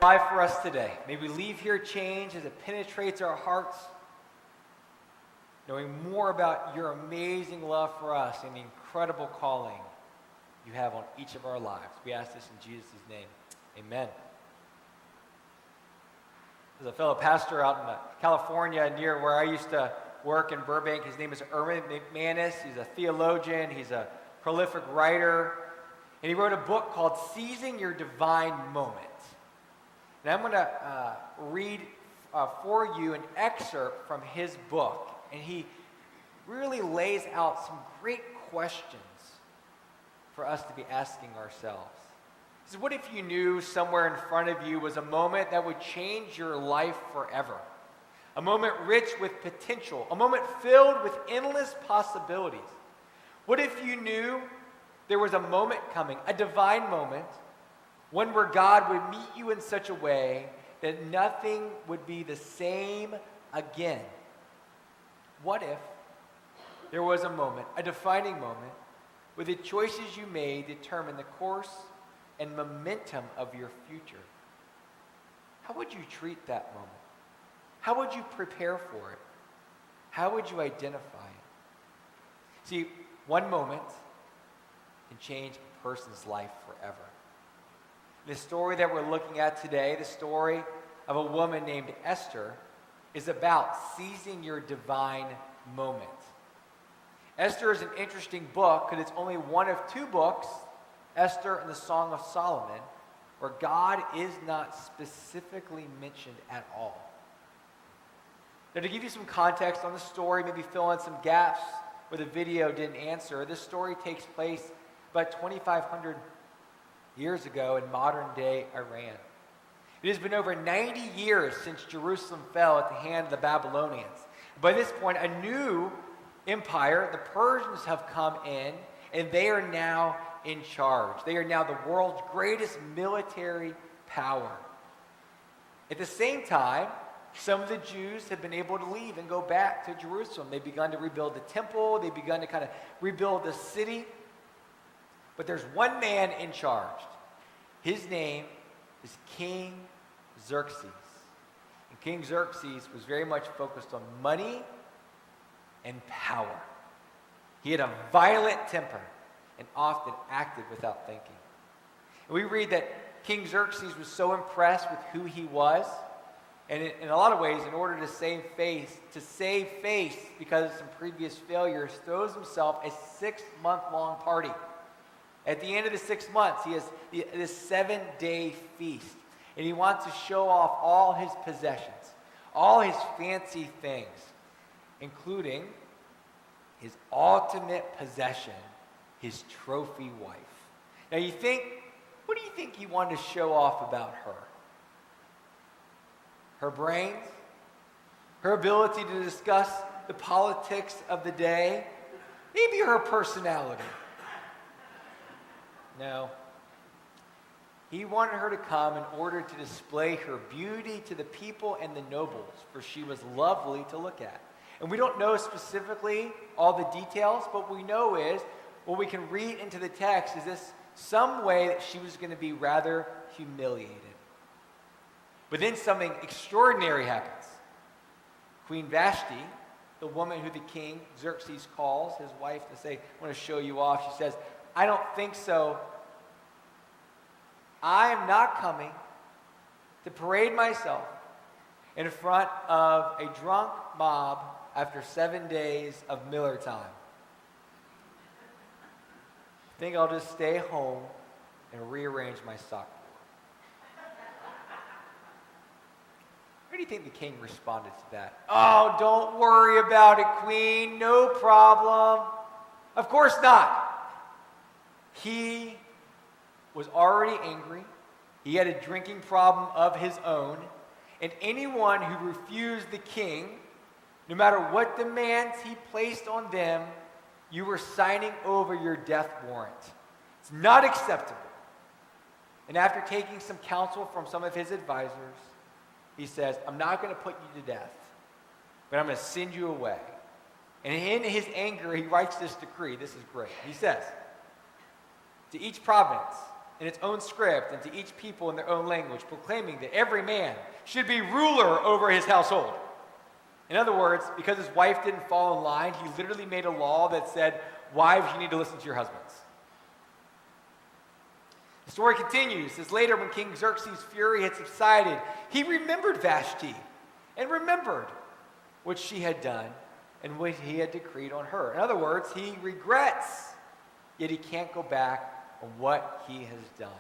Life for us today. May we leave here changed as it penetrates our hearts, knowing more about your amazing love for us and the incredible calling you have on each of our lives. We ask this in Jesus' name. Amen. There's a fellow pastor out in California near where I used to work in Burbank. His name is Erwin McManus. He's a theologian. He's a prolific writer. And he wrote a book called Seizing Your Divine Moment. And I'm going to read for you an excerpt from his book. And he really lays out some great questions for us to be asking ourselves. He says, what if you knew somewhere in front of you was a moment that would change your life forever? A moment rich with potential, a moment filled with endless possibilities. What if you knew there was a moment coming, a divine moment, one where God would meet you in such a way that nothing would be the same again? What if there was a moment, a defining moment, where the choices you made determine the course and momentum of your future? How would you treat that moment? How would you prepare for it? How would you identify it? See, one moment can change a person's life forever. The story that we're looking at today, the story of a woman named Esther, is about seizing your divine moment. Esther is an interesting book because it's only one of two books, Esther and the Song of Solomon, where God is not specifically mentioned at all. Now, to give you some context on the story, maybe fill in some gaps where the video didn't answer, this story takes place about 2,500 years ago in modern-day Iran. It has been over 90 years since Jerusalem fell at the hand of the Babylonians. By this point, a new empire, the Persians, have come in, and they are now in charge. They are now the world's greatest military power. At the same time, some of the Jews have been able to leave and go back to Jerusalem. They've begun to rebuild the temple. They've begun to kind of rebuild the city. But there's one man in charge. His name is King Xerxes. And King Xerxes was very much focused on money and power. He had a violent temper and often acted without thinking. And we read that King Xerxes was so impressed with who he was, and in a lot of ways, in order to save face because of some previous failures, throws himself a 6-month-long party. At the end of the 6 months, he has this 7-day feast, and he wants to show off all his possessions, all his fancy things, including his ultimate possession, his trophy wife. Now what do you think he wanted to show off about her? Her brains? Her ability to discuss the politics of the day? Maybe her personality? No. He wanted her to come in order to display her beauty to the people and the nobles, for she was lovely to look at. And we don't know specifically all the details, but what we know is, what we can read into the text is this some way that she was going to be rather humiliated. But then something extraordinary happens. Queen Vashti, the woman who the king Xerxes calls his wife to say, I want to show you off, she says, I don't think so. I am not coming to parade myself in front of a drunk mob after 7 days of Miller time. I think I'll just stay home and rearrange my sock drawer. How do you think the king responded to that? Oh, don't worry about it, queen. No problem. Of course not. He was already angry. He had a drinking problem of his own. And anyone who refused the king, no matter what demands he placed on them, you were signing over your death warrant. It's not acceptable. And after taking some counsel from some of his advisors, he says, I'm not going to put you to death, but I'm going to send you away. And in his anger, he writes this decree. This is great. He says, to each province in its own script and to each people in their own language, proclaiming that every man should be ruler over his household. In other words, because his wife didn't fall in line, he literally made a law that said, wives, you need to listen to your husbands. The story continues. It says, later, when King Xerxes' fury had subsided, he remembered Vashti and remembered what she had done and what he had decreed on her. In other words, he regrets, yet he can't go back on what he has done.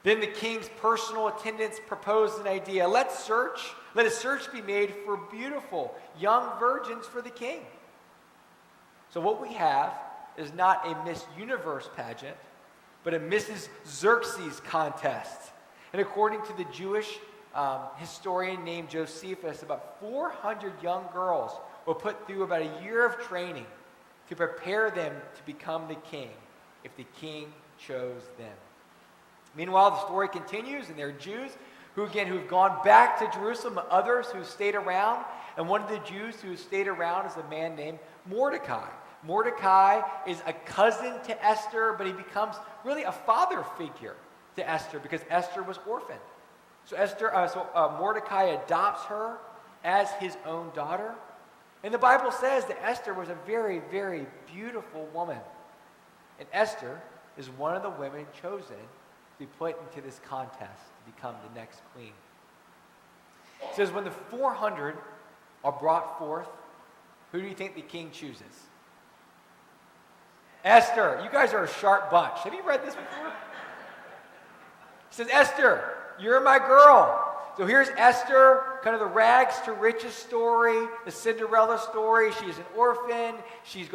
Then the king's personal attendants proposed an idea. Let a search be made for beautiful young virgins for the king. So what we have is not a Miss Universe pageant, but a Mrs. Xerxes contest. And according to the Jewish historian named Josephus, about 400 young girls were put through about a year of training to prepare them to become the king, if the king chose them. Meanwhile, the story continues, and there are Jews who've gone back to Jerusalem, others who stayed around, and one of the Jews who stayed around is a man named Mordecai. Mordecai is a cousin to Esther, but he becomes really a father figure to Esther because Esther was orphaned. So Mordecai adopts her as his own daughter. And the Bible says that Esther was a very, very beautiful woman. And Esther is one of the women chosen to be put into this contest to become the next queen. It says when the 400 are brought forth, who do you think the king chooses? Esther. You guys are a sharp bunch. Have you read this before? It says, Esther, you're my girl. So here's Esther, kind of the rags to riches story, the Cinderella story. She's an orphan. She's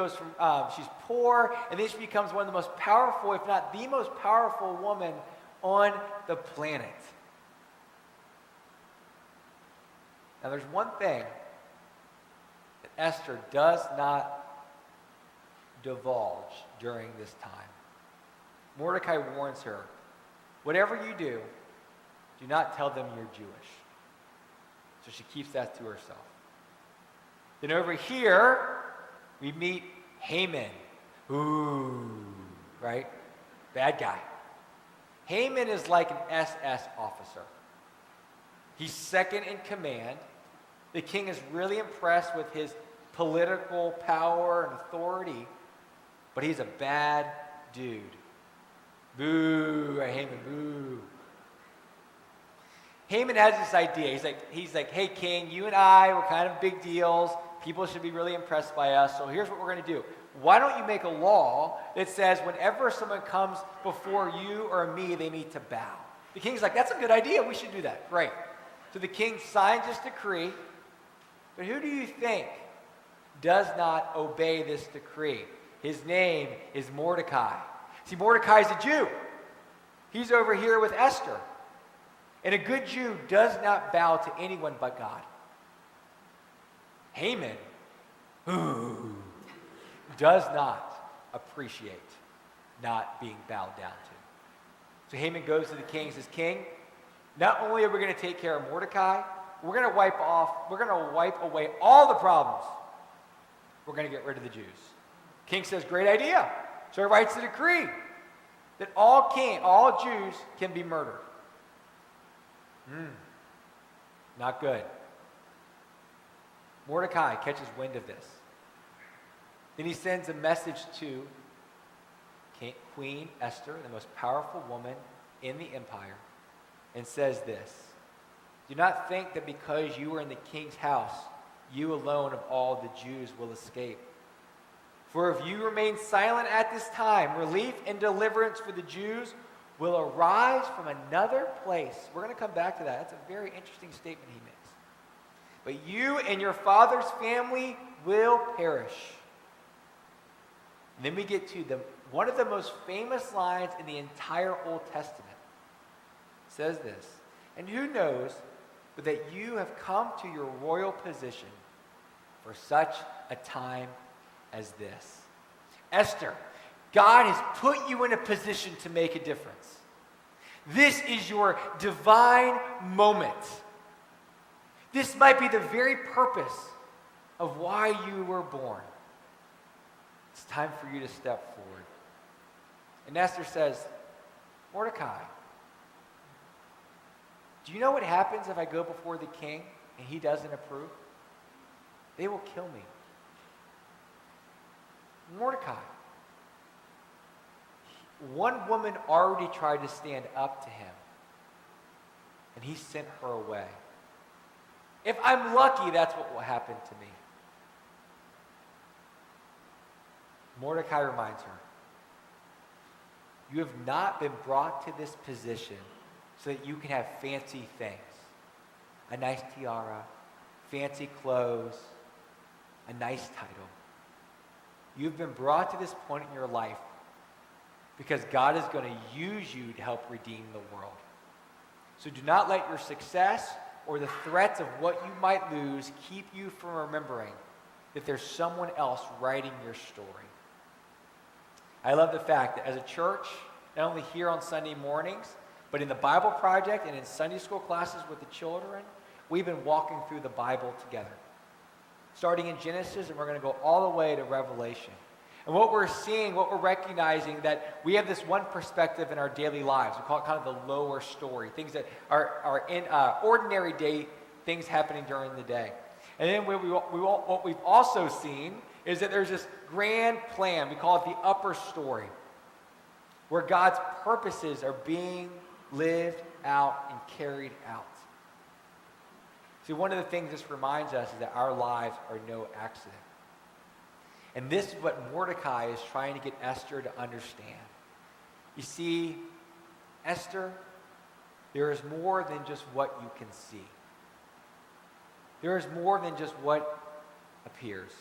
poor, and then she becomes one of the most powerful, if not the most powerful woman on the planet. Now there's one thing that Esther does not divulge during this time. Mordecai warns her, whatever you do not tell them you're Jewish. So she keeps that to herself. Then over here, we meet Haman. Ooh, right? Bad guy. Haman is like an SS officer. He's second in command. The king is really impressed with his political power and authority, but he's a bad dude. Boo, Haman, boo. Haman has this idea. He's like, hey, king, you and I, we're kind of big deals. People should be really impressed by us. So here's what we're going to do. Why don't you make a law that says whenever someone comes before you or me, they need to bow? The king's like, that's a good idea. We should do that. Great. So the king signs this decree. But who do you think does not obey this decree? His name is Mordecai. See, Mordecai's a Jew. He's over here with Esther. And a good Jew does not bow to anyone but God. Haman, does not appreciate not being bowed down to. So Haman goes to the king and says, King, not only are we going to take care of Mordecai, we're going to wipe away all the problems. We're going to get rid of the Jews. King says, great idea. So he writes a decree that all Jews can be murdered. Not good. Mordecai catches wind of this. Then he sends a message to Queen Esther, the most powerful woman in the empire, and says this: do not think that because you are in the king's house, you alone of all the Jews will escape. For if you remain silent at this time, relief and deliverance for the Jews will arise from another place. We're going to come back to that. That's a very interesting statement he makes. But you and your father's family will perish. And then we get to one of the most famous lines in the entire Old Testament. It says this: and who knows but that you have come to your royal position for such a time as this. Esther, God has put you in a position to make a difference. This is your divine moment. This might be the very purpose of why you were born. It's time for you to step forward. And Esther says, Mordecai, do you know what happens if I go before the king and he doesn't approve? They will kill me. Mordecai, one woman already tried to stand up to him, and he sent her away. If I'm lucky, that's what will happen to me. Mordecai reminds her, you have not been brought to this position so that you can have fancy things. A nice tiara, fancy clothes, a nice title. You've been brought to this point in your life because God is going to use you to help redeem the world. So do not let your success or the threats of what you might lose keep you from remembering that there's someone else writing your story. I love the fact that as a church, not only here on Sunday mornings, but in the Bible Project and in Sunday school classes with the children, we've been walking through the Bible together. Starting in Genesis, and we're going to go all the way to Revelation. And what we're seeing, what we're recognizing, that we have this one perspective in our daily lives. We call it kind of the lower story, things that are in ordinary day, things happening during the day. And then what we've also seen is that there's this grand plan. We call it the upper story, where God's purposes are being lived out and carried out. See, one of the things this reminds us is that our lives are no accident. And this is what Mordecai is trying to get Esther to understand. You see, Esther, there is more than just what you can see. There is more than just what appears.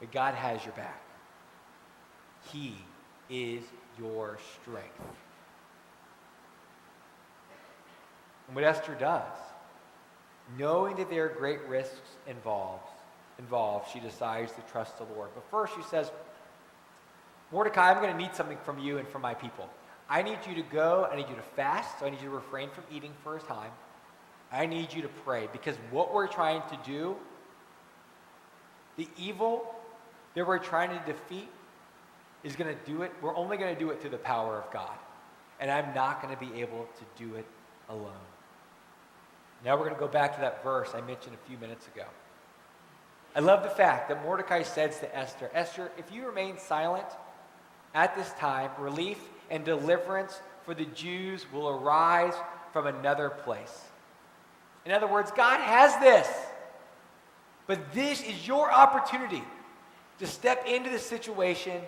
But God has your back. He is your strength. And what Esther does, knowing that there are great risks involved, she decides to trust the Lord. But first she says, Mordecai, I'm going to need something from you and from my people. I need you to go, I need you to fast, so I need you to refrain from eating for a time. I need you to pray, because what we're trying to do, the evil that we're trying to defeat, is going to do it. We're only going to do it through the power of God. And I'm not going to be able to do it alone. Now we're going to go back to that verse I mentioned a few minutes ago. I love the fact that Mordecai says to Esther, Esther, if you remain silent at this time, relief and deliverance for the Jews will arise from another place. In other words, God has this. But this is your opportunity to step into the situation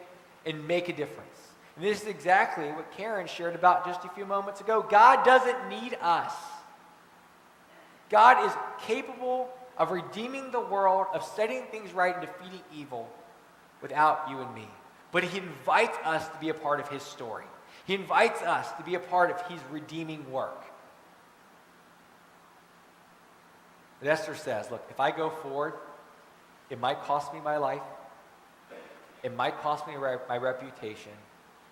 and make a difference. And this is exactly what Karen shared about just a few moments ago. God doesn't need us. God is capable of redeeming the world, of setting things right and defeating evil without you and me. But he invites us to be a part of his story. He invites us to be a part of his redeeming work. But Esther says, look, if I go forward, it might cost me my life. It might cost me my reputation.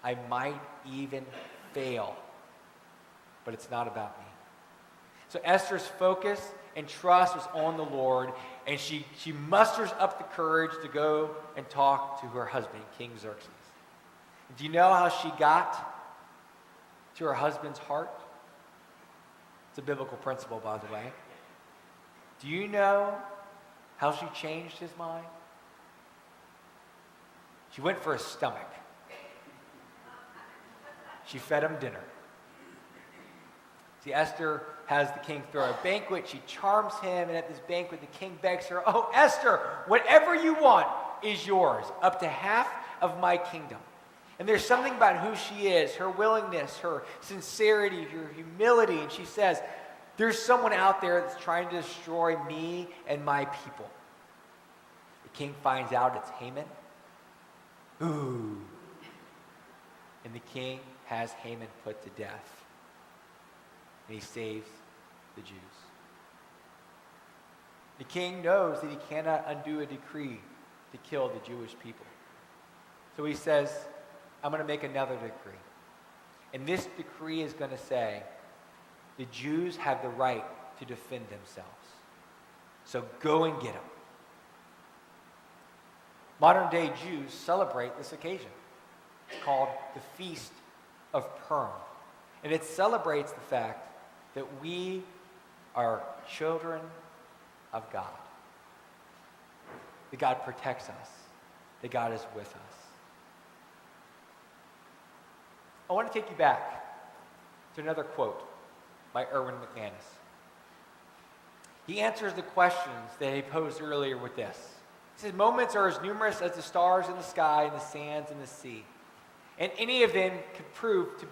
I might even fail. But it's not about me. So Esther's focus and trust was on the Lord, and she musters up the courage to go and talk to her husband, King Xerxes. Do you know how she got to her husband's heart? It's a biblical principle, by the way. Do you know how she changed his mind? She went for his stomach. She fed him dinner. See, Esther has the king throw a banquet. She charms him, and at this banquet, the king begs her, oh, Esther, whatever you want is yours, up to half of my kingdom. And there's something about who she is, her willingness, her sincerity, her humility, and she says, there's someone out there that's trying to destroy me and my people. The king finds out it's Haman. Ooh. And the king has Haman put to death. And he saves the Jews. The king knows that he cannot undo a decree to kill the Jewish people. So he says, I'm going to make another decree. And this decree is going to say, the Jews have the right to defend themselves. So go and get them. Modern day Jews celebrate this occasion called the Feast of Purim. And it celebrates the fact that we are children of God. That God protects us. That God is with us. I want to take you back to another quote by Erwin McManus. He answers the questions that he posed earlier with this. He says, moments are as numerous as the stars in the sky and the sands in the sea. And any of them could prove to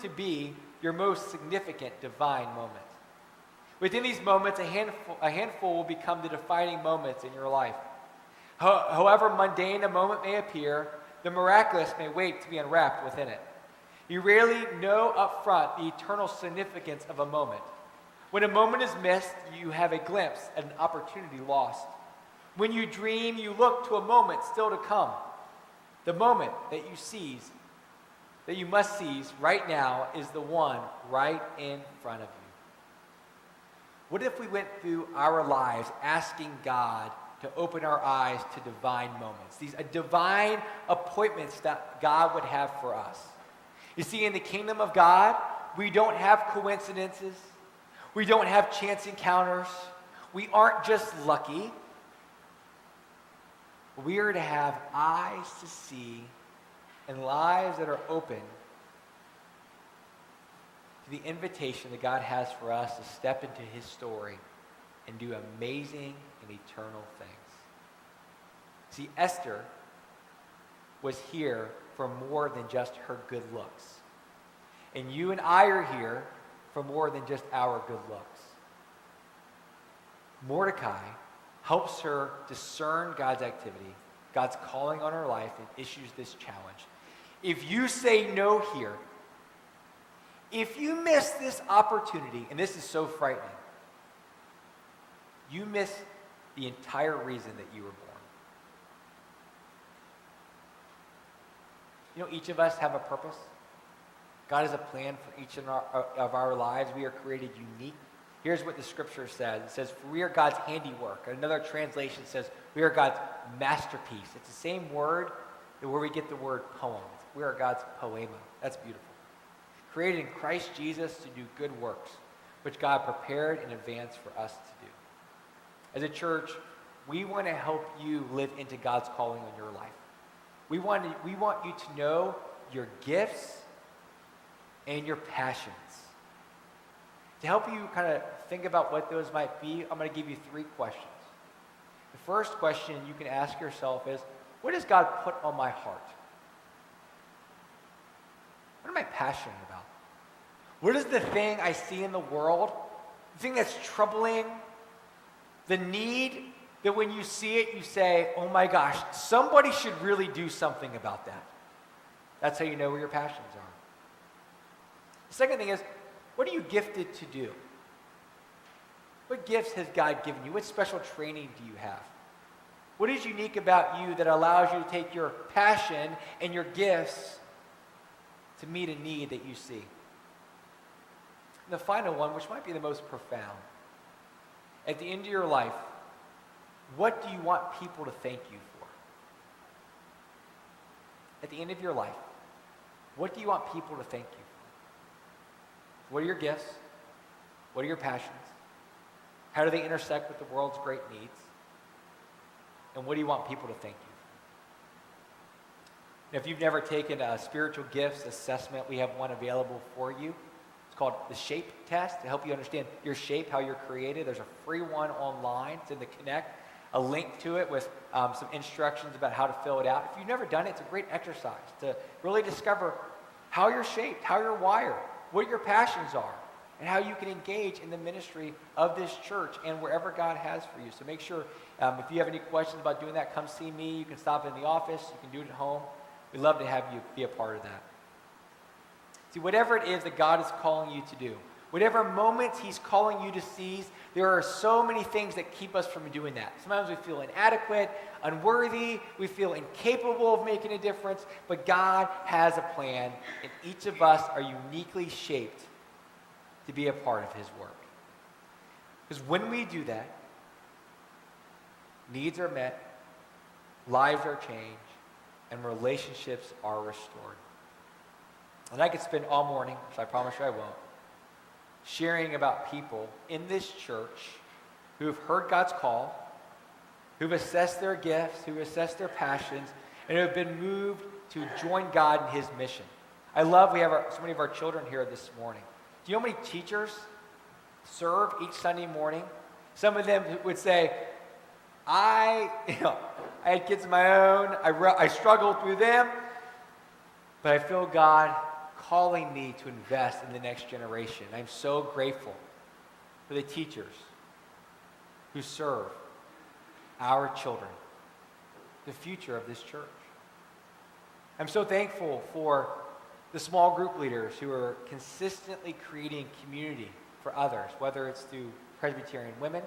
be your most significant divine moment. Within these moments, a handful will become the defining moments in your life. However mundane a moment may appear, the miraculous may wait to be unwrapped within it. You rarely know up front the eternal significance of a moment. When a moment is missed, you have a glimpse at an opportunity lost. When you dream, you look to a moment still to come. The moment that you must seize right now is the one right in front of you. What if we went through our lives asking God to open our eyes to divine moments, these divine appointments that God would have for us? You see, in the kingdom of God, we don't have coincidences. We don't have chance encounters. We aren't just lucky. We are to have eyes to see and lives that are open to the invitation that God has for us to step into his story and do amazing and eternal things. See, Esther was here for more than just her good looks. And you and I are here for more than just our good looks. Mordecai helps her discern God's activity, God's calling on her life, and issues this challenge. If you say no here, if you miss this opportunity, and this is so frightening, you miss the entire reason that you were born. You know, each of us have a purpose. God has a plan for each of our lives. We are created unique. Here's what the scripture says. It says, for we are God's handiwork. Another translation says, we are God's masterpiece. It's the same word where we get the word poem. We are God's poema. That's beautiful. Created in Christ Jesus to do good works, which God prepared in advance for us to do. As a church, we want to help you live into God's calling on your life. We want you to know your gifts and your passions. To help you kind of think about what those might be, I'm going to give you 3 questions. The first question you can ask yourself is, what does God put on my heart? What am I passionate about? What is the thing I see in the world, the thing that's troubling, the need that when you see it, you say, oh my gosh, somebody should really do something about that. That's how you know where your passions are. The second thing is, what are you gifted to do? What gifts has God given you? What special training do you have? What is unique about you that allows you to take your passion and your gifts to meet a need that you see? And the final one, which might be the most profound. At the end of your life, what do you want people to thank you for? At the end of your life, what do you want people to thank you for? What are your gifts? What are your passions? How do they intersect with the world's great needs? And what do you want people to thank you for? Now, if you've never taken a spiritual gifts assessment, we have one available for you. It's called the SHAPE test to help you understand your shape, how you're created. There's a free one online. It's in the Connect. A link to it with some instructions about how to fill it out. If you've never done it, it's a great exercise to really discover how you're shaped, how you're wired, what your passions are, and how you can engage in the ministry of this church and wherever God has for you. So make sure, if you have any questions about doing that, come see me. You can stop in the office. You can do it at home. We'd love to have you be a part of that. See, whatever it is that God is calling you to do, whatever moments he's calling you to seize, there are so many things that keep us from doing that. Sometimes we feel inadequate, unworthy, we feel incapable of making a difference, but God has a plan, and each of us are uniquely shaped to be a part of his work. Because when we do that, needs are met, lives are changed, and relationships are restored. And I could spend all morning, which I promise you I won't, sharing about people in this church who have heard God's call, who've assessed their gifts, who've assessed their passions, and who have been moved to join God in his mission. I love we have so many of our children here this morning. Do you know how many teachers serve each Sunday morning? Some of them would say, I had kids of my own. I struggled through them, but I feel God calling me to invest in the next generation. I'm so grateful for the teachers who serve our children, the future of this church. I'm so thankful for the small group leaders who are consistently creating community for others, whether it's through Presbyterian women,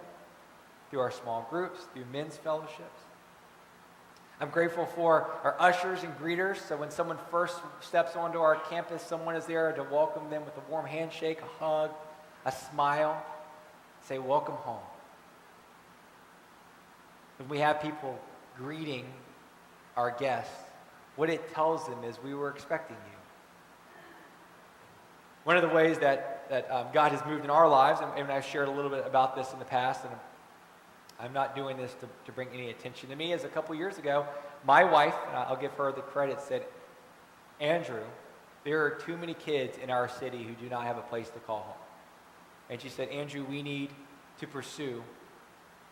through our small groups, through men's fellowships. I'm grateful for our ushers and greeters, so when someone first steps onto our campus, someone is there to welcome them with a warm handshake, a hug, a smile, say, welcome home. When we have people greeting our guests, what it tells them is we were expecting you. One of the ways that God has moved in our lives, and I've shared a little bit about this in the past, and I'm not doing this to bring any attention to me, is a couple years ago, my wife, and I'll give her the credit, said, Andrew, there are too many kids in our city who do not have a place to call home. And she said, Andrew, we need to pursue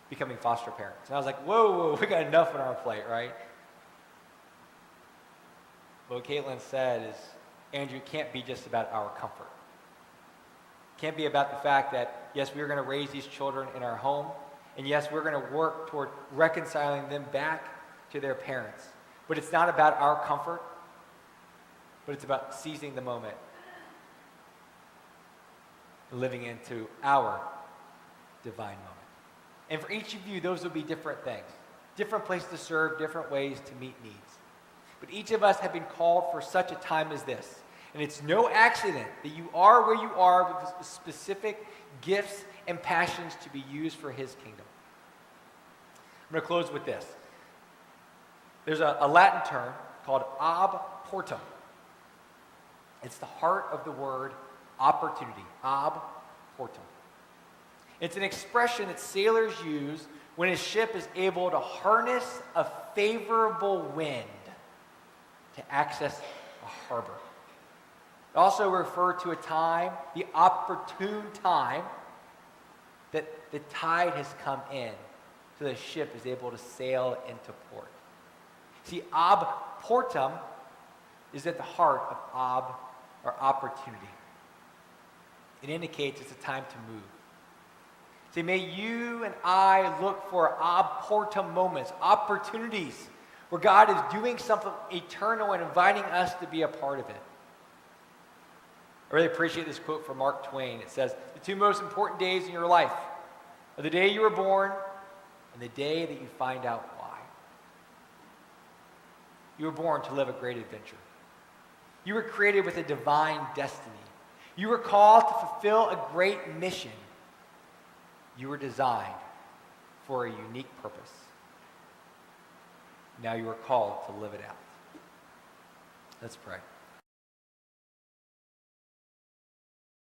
becoming foster parents. And I was like, whoa, we got enough on our plate, right? But what Caitlin said is, Andrew, it can't be just about our comfort. It can't be about the fact that, yes, we're going to raise these children in our home, and yes, we're going to work toward reconciling them back to their parents. But it's not about our comfort, but it's about seizing the moment and living into our divine moment. And for each of you, those will be different things. Different places to serve, different ways to meet needs. But each of us have been called for such a time as this. And it's no accident that you are where you are with specific gifts and passions to be used for his kingdom. I'm going to close with this. There's a Latin term called ab portum. It's the heart of the word opportunity, ab portum. It's an expression that sailors use when a ship is able to harness a favorable wind to access a harbor. It also refers to a time, the opportune time, that the tide has come in, so the ship is able to sail into port. See, ab portum is at the heart of opportunity. It indicates it's a time to move. See, may you and I look for ab portum moments, opportunities, where God is doing something eternal and inviting us to be a part of it. I really appreciate this quote from Mark Twain. It says, the two most important days in your life are the day you were born and the day that you find out why. You were born to live a great adventure. You were created with a divine destiny. You were called to fulfill a great mission. You were designed for a unique purpose. Now you are called to live it out. Let's pray.